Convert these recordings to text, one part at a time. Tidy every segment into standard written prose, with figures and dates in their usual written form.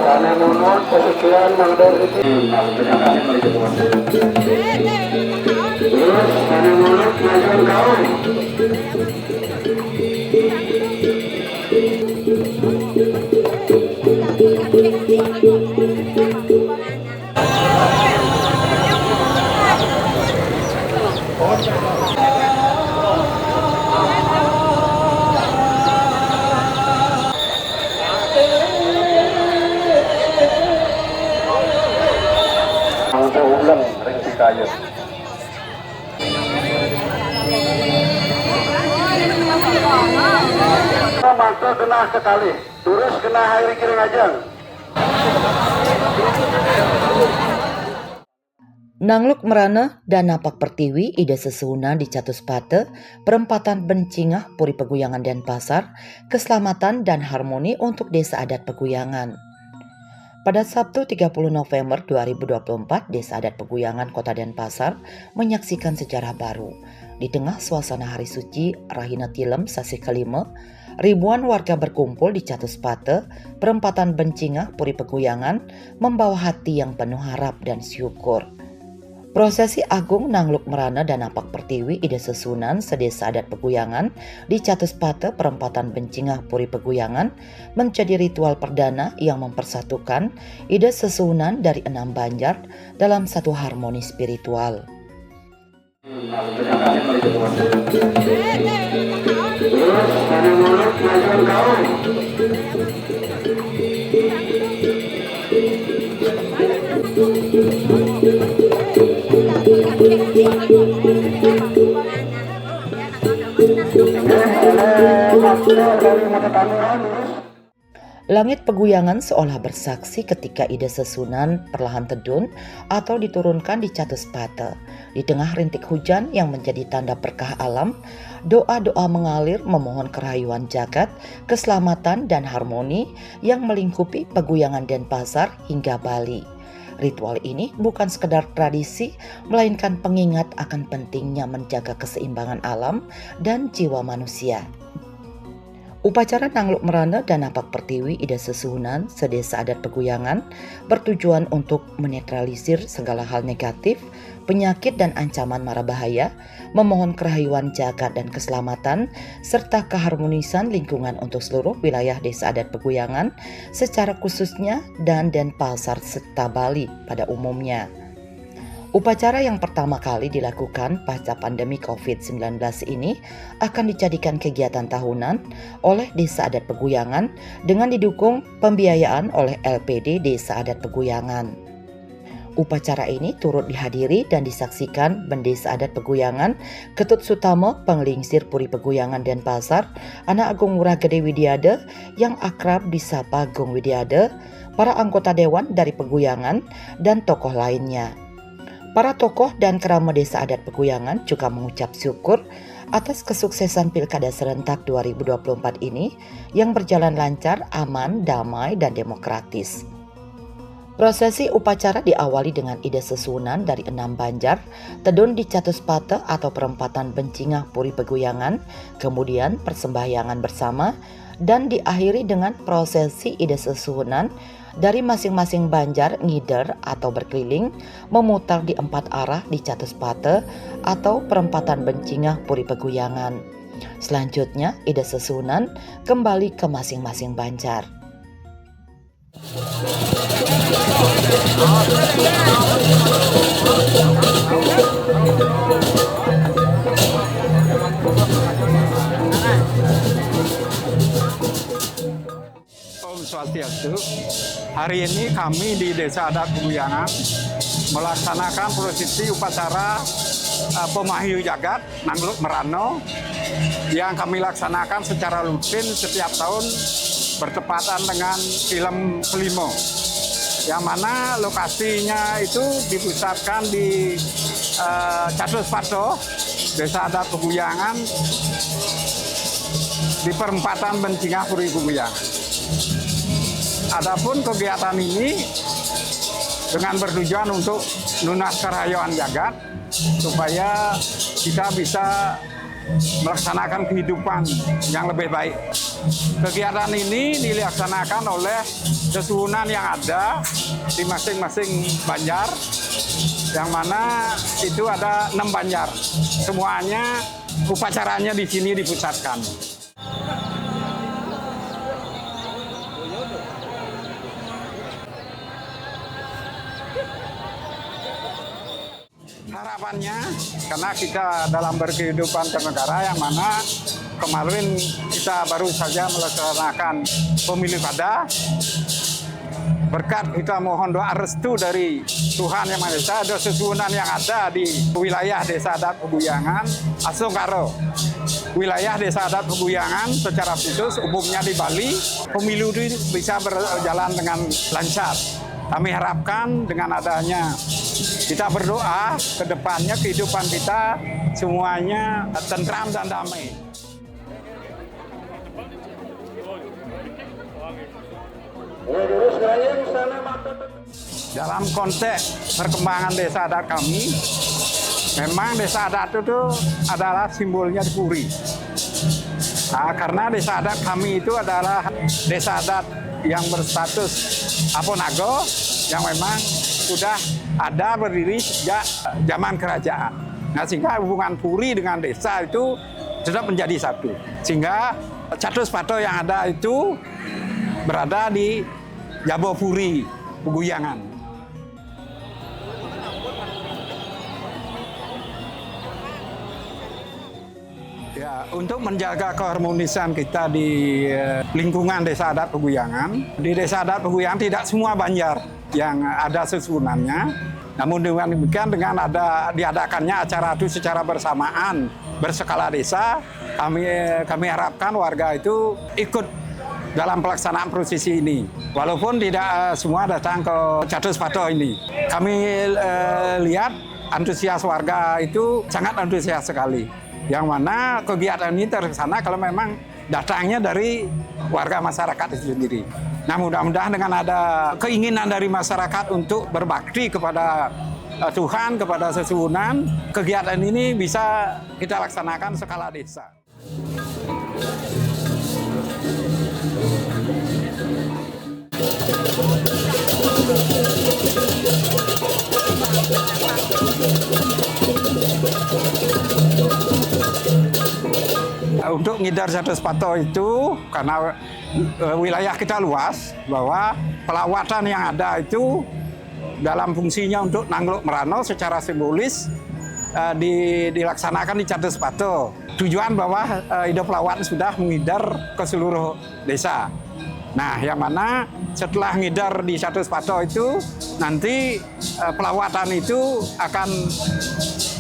Karena nomor kesekian mangder itu terus karena mulut majuan kau ulang ring kayu. Maka kena sekali, terus kena air kiring aja. Nangluk merana dan napak pertiwi ida sesuhunan di Catus Pate, perempatan Bencingah, Puri Peguyangan Denpasar, keselamatan dan harmoni untuk desa adat Peguyangan. Pada Sabtu 30 November 2024, Desa Adat Peguyangan Kota Denpasar menyaksikan sejarah baru. Di tengah suasana hari suci Rahina Tilem Sasi kelima, ribuan warga berkumpul di Catus Pate, perempatan Bencingah, Puri Peguyangan, membawa hati yang penuh harap dan syukur. Prosesi Agung Nangluk Merana dan Napak Pertiwi ida sesunan sedesa adat Peguyangan di Catus Pate perempatan Bencingah Puri Peguyangan menjadi ritual perdana yang mempersatukan ida sesunan dari 6 banjar dalam satu harmoni spiritual. Langit Peguyangan seolah bersaksi ketika ide sesunan perlahan tedun atau diturunkan di Catus Pate. Di tengah rintik hujan yang menjadi tanda berkah alam, doa-doa mengalir memohon kerayuan jagat, keselamatan dan harmoni yang melingkupi Peguyangan Denpasar hingga Bali. Ritual ini bukan sekedar tradisi, melainkan pengingat akan pentingnya menjaga keseimbangan alam dan jiwa manusia. Upacara Nangluk Merana dan Napak Pertiwi ida sesuhunan sedesa adat Peguyangan bertujuan untuk menetralisir segala hal negatif, penyakit dan ancaman mara bahaya, memohon kerahayuan jagat dan keselamatan, serta keharmonisan lingkungan untuk seluruh wilayah desa adat Peguyangan, secara khususnya dan Denpasar serta Bali pada umumnya. Upacara yang pertama kali dilakukan pasca pandemi COVID-19 ini akan dijadikan kegiatan tahunan oleh Desa Adat Peguyangan dengan didukung pembiayaan oleh LPD Desa Adat Peguyangan. Upacara ini turut dihadiri dan disaksikan Bendesa Adat Peguyangan, Ketut Sutama, Penglingsir Puri Peguyangan Denpasar, Anak Agung Ngurah Gede Widiade yang akrab disapa Gung Widiade, para anggota dewan dari Peguyangan, dan tokoh lainnya. Para tokoh dan keramat Desa Adat Peguyangan juga mengucap syukur atas kesuksesan Pilkada Serentak 2024 ini yang berjalan lancar, aman, damai, dan demokratis. Prosesi upacara diawali dengan ide sesunan dari 6 banjar, tedun di Catus Pate atau perempatan Bencingah Puri Peguyangan, kemudian persembahyangan bersama, dan diakhiri dengan prosesi ide sesuhunan dari masing-masing banjar ngider atau berkeliling memutar di 4 arah di Catus Pate atau perempatan Bencingah Puri Peguyangan. Selanjutnya ide sesuhunan kembali ke masing-masing banjar. Om Swastiastu. Hari ini kami di Desa Adat Peguyangan melaksanakan prosesi upacara Pemahiu Jagat Nangluk Merana yang kami laksanakan secara rutin setiap tahun bertepatan dengan film kelima, yang mana lokasinya itu dipusatkan di Catus Pate, Desa Adat Peguyangan, di perempatan Bencingah Puri Peguyangan. Adapun kegiatan ini dengan bertujuan untuk lunas kerayoan jagat supaya kita bisa melaksanakan kehidupan yang lebih baik. Kegiatan ini dilaksanakan oleh sesuhunan yang ada di masing-masing banjar, yang mana itu ada 6 banjar. Semuanya upacaranya di sini dipusatkan. Harapannya, karena kita dalam berkehidupan bernegara yang mana kemarin kita baru saja melaksanakan pemilu kada, berkat kita mohon doa restu dari Tuhan Yang Maha Esa, ada sesuhunan yang ada di wilayah Desa Adat Peguyangan, Asongkaro. Wilayah Desa Adat Peguyangan secara khusus umumnya di Bali, pemilu itu bisa berjalan dengan lancar. Kami harapkan dengan adanya kita berdoa ke depannya kehidupan kita semuanya tentram dan damai. Dalam konteks perkembangan desa adat kami, memang desa adat itu adalah simbolnya puri. Nah, karena desa adat kami itu adalah desa adat yang berstatus Aponago, yang memang sudah ada berdiri sejak zaman kerajaan. Nah, sehingga hubungan puri dengan desa itu sudah menjadi satu. Sehingga Catus Pato yang ada itu berada di Jabopuri, Peguyangan. Ya, untuk menjaga keharmonisan kita di lingkungan Desa Adat Peguyangan, di Desa Adat Peguyangan tidak semua banjar yang ada sesuhunannya. Namun dengan demikian, dengan diadakannya acara itu secara bersamaan berskala desa, kami harapkan warga itu ikut dalam pelaksanaan prosesi ini. Walaupun tidak semua datang ke Catus Pato ini. Kami lihat antusias warga itu sangat antusias sekali. Yang mana kegiatan ini terlaksana kalau memang datangnya dari warga masyarakat itu sendiri. Nah, mudah-mudahan dengan ada keinginan dari masyarakat untuk berbakti kepada Tuhan, kepada sesuhunan, kegiatan ini bisa kita laksanakan skala desa. Untuk ngidar Catus Pato itu, karena wilayah kita luas, bahwa pelawatan yang ada itu dalam fungsinya untuk Nangluk Merano secara simbolis dilaksanakan di Catus Pato. Tujuan bahwa ide pelawatan sudah mengidar ke seluruh desa. Nah, yang mana setelah ngidar di Catus Pato itu, nanti pelawatan itu akan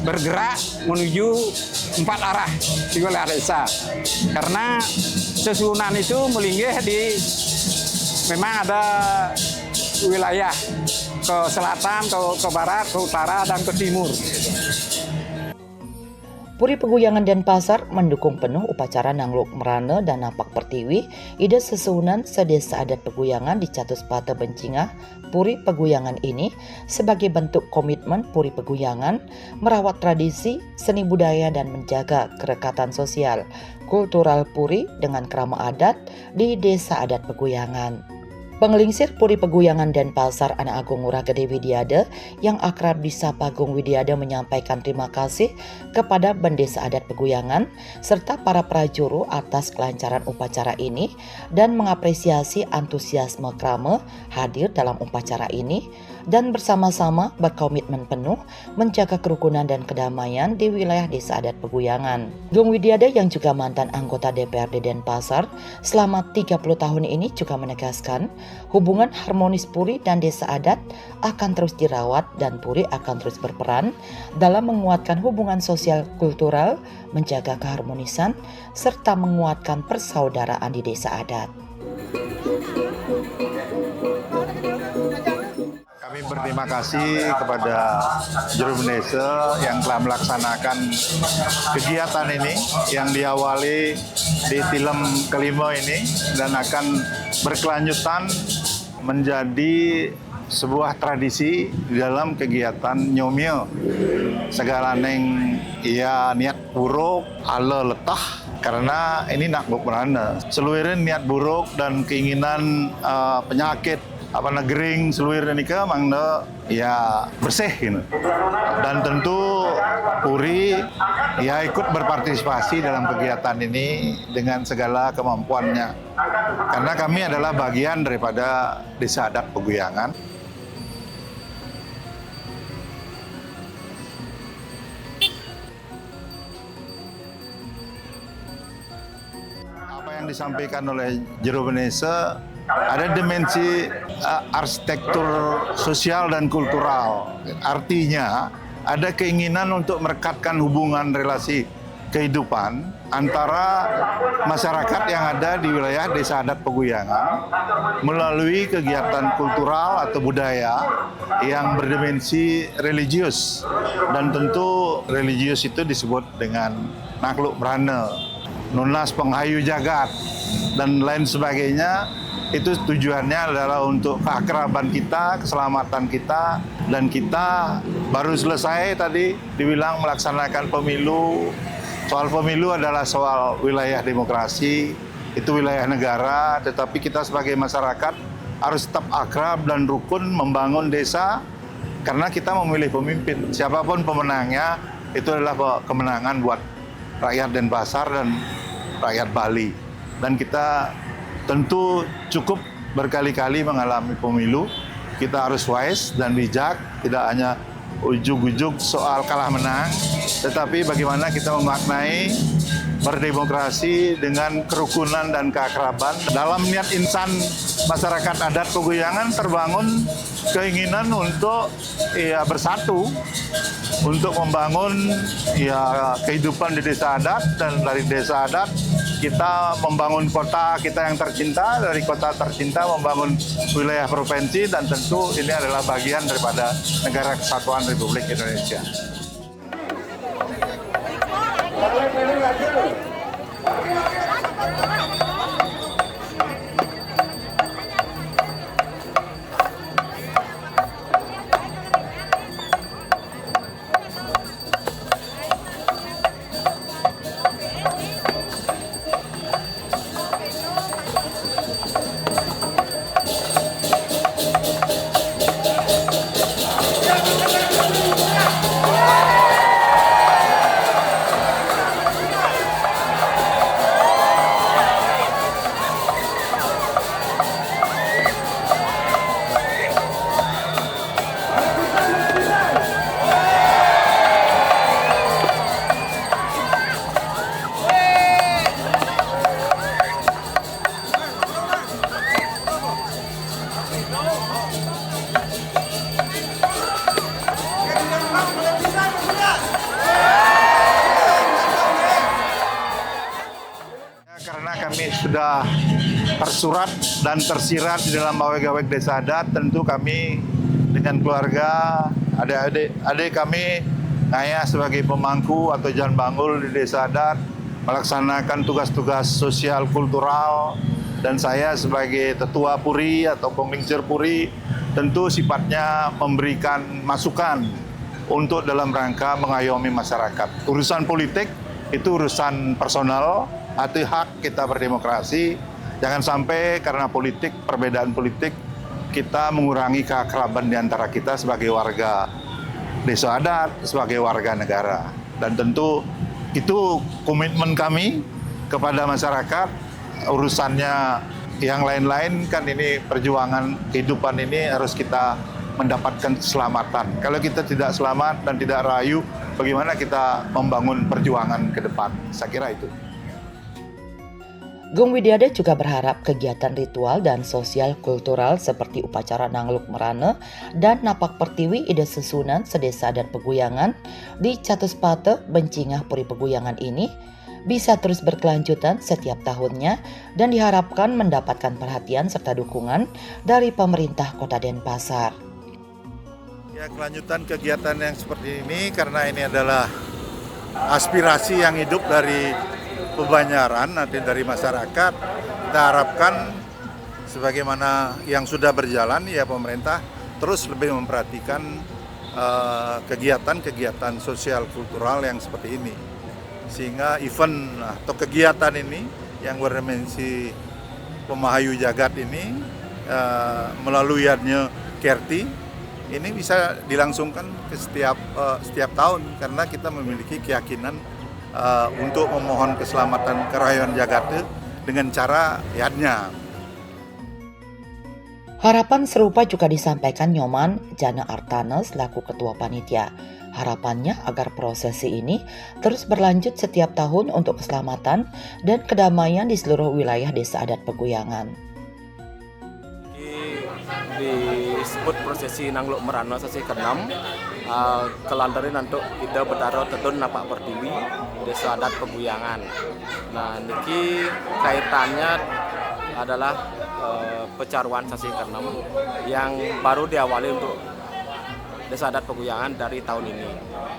bergerak menuju 4 arah di wilayah desa. Karena sesuhunan itu melinggih di, memang ada wilayah ke selatan, ke barat, ke utara, dan ke timur. Puri Peguyangan Denpasar mendukung penuh upacara Nangluk Merana dan Napak Pertiwi, ide sesuhunan sedesa adat Peguyangan di Catus Pato Bencingah, Puri Peguyangan ini sebagai bentuk komitmen Puri Peguyangan merawat tradisi, seni budaya dan menjaga kerekatan sosial, kultural Puri dengan krama adat di desa adat Peguyangan. Pengelingsir Puri Peguyangan Denpasar Anak Agung Ngurah Gede Widiada yang akrab disapa Agung Widiada menyampaikan terima kasih kepada Bendesa Adat Peguyangan serta para prajuru atas kelancaran upacara ini dan mengapresiasi antusiasme krama hadir dalam upacara ini dan bersama-sama berkomitmen penuh menjaga kerukunan dan kedamaian di wilayah Desa Adat Peguyangan. Agung Widiada yang juga mantan anggota DPRD Denpasar selama 30 tahun ini juga menegaskan hubungan harmonis Puri dan desa adat akan terus dirawat dan Puri akan terus berperan dalam menguatkan hubungan sosial kultural, menjaga keharmonisan, serta menguatkan persaudaraan di desa adat. Kami terima kasih kepada Jurumnese yang telah melaksanakan kegiatan ini yang diawali di film kelima ini dan akan berkelanjutan menjadi sebuah tradisi di dalam kegiatan nyomio. Segala neng ia niat buruk ala letah karena ini nak berana. Seluruh niat buruk dan keinginan penyakit negering seluruh ini ke mangna ya bersih gitu. Dan tentu Puri ya ikut berpartisipasi dalam kegiatan ini dengan segala kemampuannya. Karena kami adalah bagian daripada Desa Adat Peguyangan. Apa yang disampaikan oleh Jurumnese ada dimensi arsitektur sosial dan kultural. Artinya ada keinginan untuk merekatkan hubungan relasi kehidupan antara masyarakat yang ada di wilayah Desa Adat Peguyangan melalui kegiatan kultural atau budaya yang berdimensi religius. Dan tentu religius itu disebut dengan nakluk merana, nunas penghayu jagat, dan lain sebagainya. Itu tujuannya adalah untuk keakraban kita, keselamatan kita, dan kita baru selesai tadi dibilang melaksanakan pemilu. Soal pemilu adalah soal wilayah demokrasi, itu wilayah negara, tetapi kita sebagai masyarakat harus tetap akrab dan rukun membangun desa karena kita memilih pemimpin. Siapapun pemenangnya, itu adalah kemenangan buat rakyat Denpasar dan rakyat Bali. Dan kita tentu cukup berkali-kali mengalami pemilu, kita harus wise dan bijak, tidak hanya ujug-ujug soal kalah menang, tetapi bagaimana kita memaknai berdemokrasi dengan kerukunan dan keakraban. Dalam niat insan masyarakat adat Peguyangan terbangun keinginan untuk bersatu, untuk membangun kehidupan di desa adat, dan dari desa adat kita membangun kota kita yang tercinta, dari kota tercinta membangun wilayah provinsi, dan tentu ini adalah bagian daripada Negara Kesatuan Republik Indonesia. Karena kami sudah tersurat dan tersirat di dalam Aweg-Aweg Desa Adat, tentu kami dengan keluarga, adik kami, saya sebagai pemangku atau Jan Bangul di Desa Adat, melaksanakan tugas-tugas sosial kultural, dan saya sebagai tetua Puri atau pemincir Puri, tentu sifatnya memberikan masukan untuk dalam rangka mengayomi masyarakat. Urusan politik itu urusan personal, atau hak kita berdemokrasi. Jangan sampai karena politik, perbedaan politik, kita mengurangi keakraban di antara kita sebagai warga desa adat, sebagai warga negara. Dan tentu itu komitmen kami kepada masyarakat. Urusannya yang lain-lain kan ini perjuangan kehidupan ini harus kita mendapatkan keselamatan. Kalau kita tidak selamat dan tidak rayu, bagaimana kita membangun perjuangan ke depan? Saya kira itu. Gung Widiade juga berharap kegiatan ritual dan sosial kultural seperti upacara Nangluk Merana dan Napak Pertiwi Ida Susunan Sedesa Adat Peguyangan di Catuspate, Bencingah, Puri Peguyangan ini bisa terus berkelanjutan setiap tahunnya dan diharapkan mendapatkan perhatian serta dukungan dari pemerintah Kota Denpasar. Ya, kelanjutan kegiatan yang seperti ini karena ini adalah aspirasi yang hidup dari Pebanjaran, nanti dari masyarakat. Kita harapkan sebagaimana yang sudah berjalan, ya pemerintah terus lebih memperhatikan kegiatan-kegiatan sosial kultural yang seperti ini. Sehingga event atau kegiatan ini yang berdimensi Pemahayu Jagat ini melalui adnya Kerti ini bisa dilangsungkan ke setiap tahun karena kita memiliki keyakinan untuk memohon keselamatan Kerahayan Jagat dengan cara yadnya. Harapan serupa juga disampaikan Nyoman Jana Artana selaku Ketua Panitia. Harapannya agar prosesi ini terus berlanjut setiap tahun untuk keselamatan dan kedamaian di seluruh wilayah Desa Adat Peguyangan. Disebut prosesi Nangluk Merana sesi ke-6 kelantarin untuk ida bedaro tedun napak pertiwi Desa Adat Peguyangan. Nah niki kaitannya adalah pecaruan sesi ke-6 yang baru diawali untuk Desa Adat Peguyangan dari tahun ini.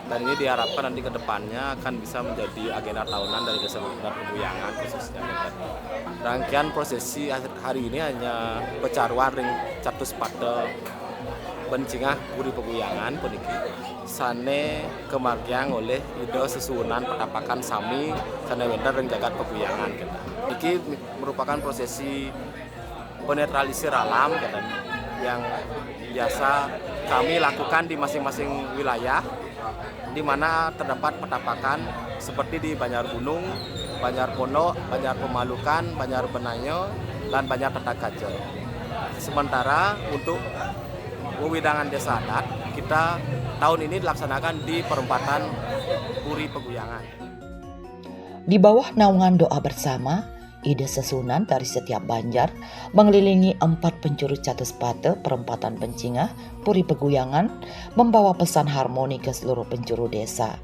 Dan ini diharapkan nanti ke depannya akan bisa menjadi agenda tahunan dari Desa Adat Peguyangan khususnya. Rangkaian prosesi hari ini hanya pecaruan ring catus pada bencingah Puri Peguyangan puniki sane kemargiang oleh ida sesunan petapakan sami sane wenda ring jagat Peguyangan kita. Ini merupakan prosesi penetralisir alam kita, yang biasa kami lakukan di masing-masing wilayah di mana terdapat petapakan seperti di Banjar Gunung, Banjar Pondok, Banjar Pemalukan, Banjar Benanyo, dan Banjar Tetakajo. Sementara untuk wewidangan desa adat kita tahun ini dilaksanakan di perempatan Puri Peguyangan. Di bawah naungan doa bersama, ide sesunan dari setiap banjar mengelilingi 4 penjuru catus pate perempatan Bencingah, Puri Peguyangan, membawa pesan harmoni ke seluruh penjuru desa.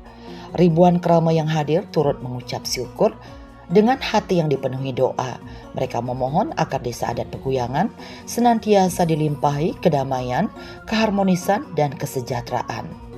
Ribuan kerama yang hadir turut mengucap syukur dengan hati yang dipenuhi doa. Mereka memohon agar Desa Adat Peguyangan senantiasa dilimpahi kedamaian, keharmonisan, dan kesejahteraan.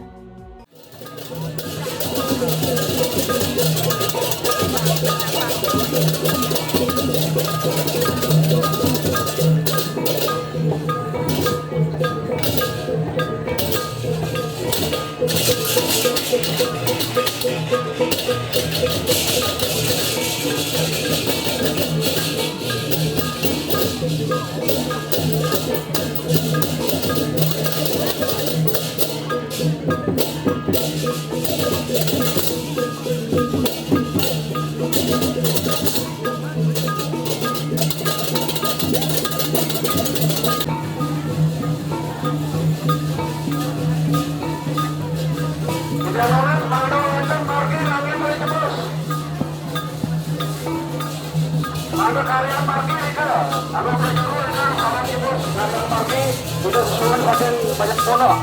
Ada kalian pagi ke, ada penjuru itu kawan ibu kalian pagi sudah susun pasien banyak pondok.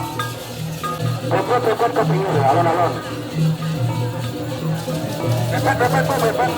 Repot ke pinggir, alon-alon. Repot.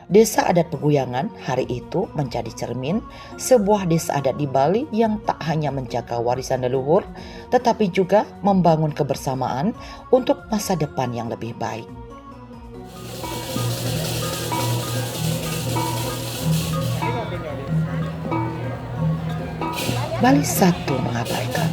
Desa Adat Peguyangan hari itu menjadi cermin sebuah desa adat di Bali yang tak hanya menjaga warisan leluhur, tetapi juga membangun kebersamaan untuk masa depan yang lebih baik. Bali 1 mengabarkan.